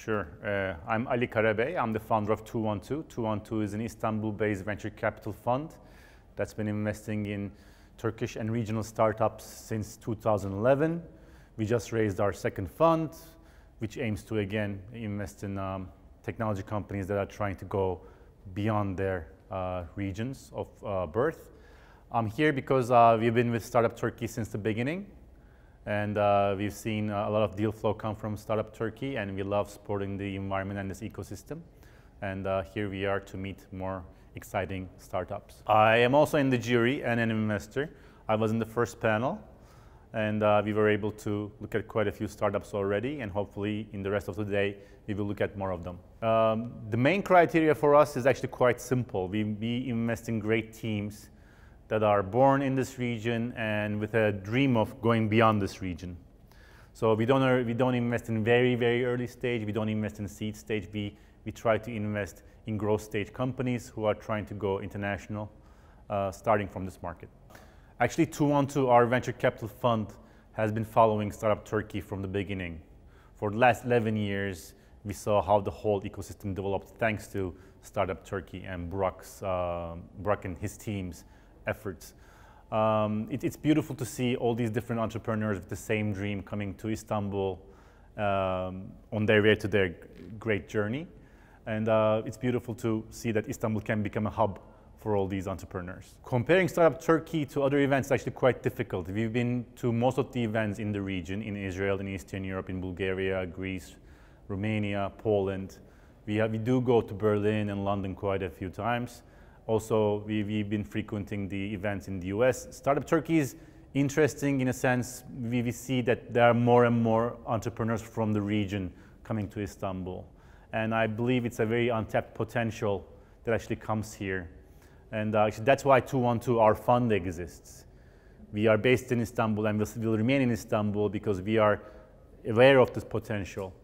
Sure. I'm Ali Karabey. I'm the founder of 212. 212 is an Istanbul-based venture capital fund that's been investing in Turkish and regional startups since 2011. We just raised our second fund, which aims to again invest in technology companies that are trying to go beyond their regions of birth. I'm here because we've been with Startup Turkey since the beginning. And we've seen a lot of deal flow come from Startup Turkey, and we love supporting the environment and this ecosystem. And here we are to meet more exciting startups. I am also in the jury and an investor. I was in the first panel, and we were able to look at quite a few startups already, and hopefully in the rest of the day, we will look at more of them. The main criteria for us is actually quite simple. We invest in great teams that are born in this region and with a dream of going beyond this region. So we don't invest in very early stage. We don't invest in seed stage. We try to invest in growth stage companies who are trying to go international, starting from this market. Actually, 212, our venture capital fund, has been following Startup Turkey from the beginning. For the last 11 years, we saw how the whole ecosystem developed thanks to Startup Turkey and Burak and his team's efforts. It's beautiful to see all these different entrepreneurs with the same dream coming to Istanbul on their way to their great journey. And it's beautiful to see that Istanbul can become a hub for all these entrepreneurs. Comparing Startup Turkey to other events is actually quite difficult. We've been to most of the events in the region, in Israel, in Eastern Europe, in Bulgaria, Greece, Romania, Poland. We do go to Berlin and London quite a few times. Also, we've been frequenting the events in the US. Startup Turkey is interesting in a sense. We see that there are more and more entrepreneurs from the region coming to Istanbul. And I believe it's a very untapped potential that actually comes here. And actually that's why 212, our fund, exists. We are based in Istanbul and will remain in Istanbul because we are aware of this potential,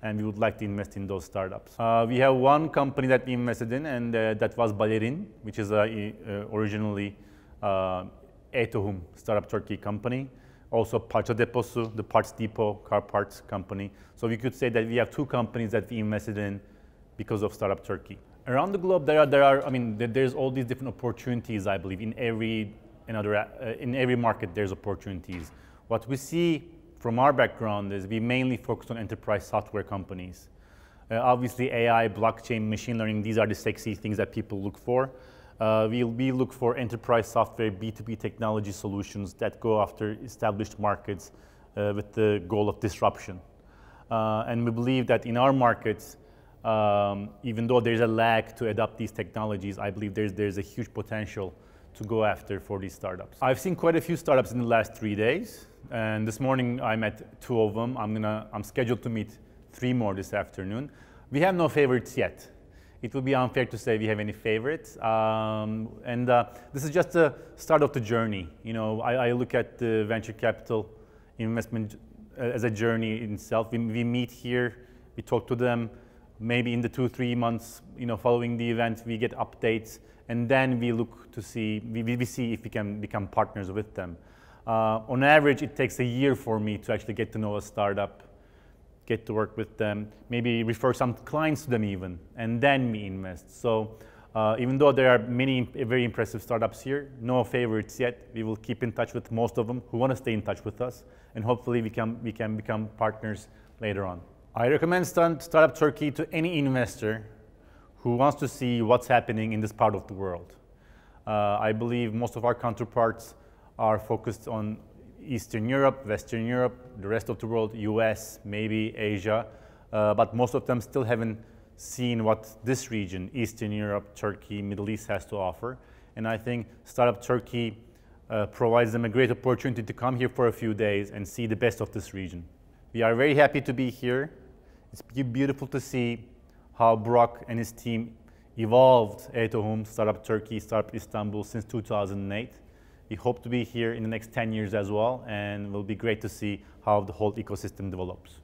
and we would like to invest in those startups. We have one company that we invested in, and that was Balerin, which is originally E-Tohum Startup Turkey company. Also Parça Deposu, the parts depot, car parts company. So we could say that we have two companies that we invested in because of Startup Turkey. Around the globe, there's all these different opportunities, I believe. In every market, there's opportunities. What we see from our background is we mainly focus on enterprise software companies. Obviously, AI, blockchain, machine learning, these are the sexy things that people look for. We look for enterprise software, B2B technology solutions that go after established markets with the goal of disruption. And we believe that in our markets, even though there's a lag to adopt these technologies, I believe there's a huge potential to go after for these startups. I've seen quite a few startups in the last 3 days. And this morning I met 2 of them. I'm scheduled to meet 3 more this afternoon. We have no favorites yet. It would be unfair to say we have any favorites. This is just the start of the journey. You know, I look at the venture capital investment as a journey in itself. We meet here, we talk to them. Maybe in the 2-3 months, following the event, we get updates, and then we look to see, we see if we can become partners with them. On average, it takes a year for me to actually get to know a startup, get to work with them, maybe refer some clients to them even, and then we invest. So even though there are many very impressive startups here, no favorites yet, we will keep in touch with most of them who want to stay in touch with us, and hopefully we can become partners later on. I recommend Startup Turkey to any investor who wants to see what's happening in this part of the world. I believe most of our counterparts are focused on Eastern Europe, Western Europe, the rest of the world, US, maybe Asia, but most of them still haven't seen what this region, Eastern Europe, Turkey, Middle East, has to offer. And I think Startup Turkey provides them a great opportunity to come here for a few days and see the best of this region. We are very happy to be here. It's beautiful to see how Burak and his team evolved E-Tohum, Startup Turkey, Startup Istanbul since 2008. We hope to be here in the next 10 years as well, and it will be great to see how the whole ecosystem develops.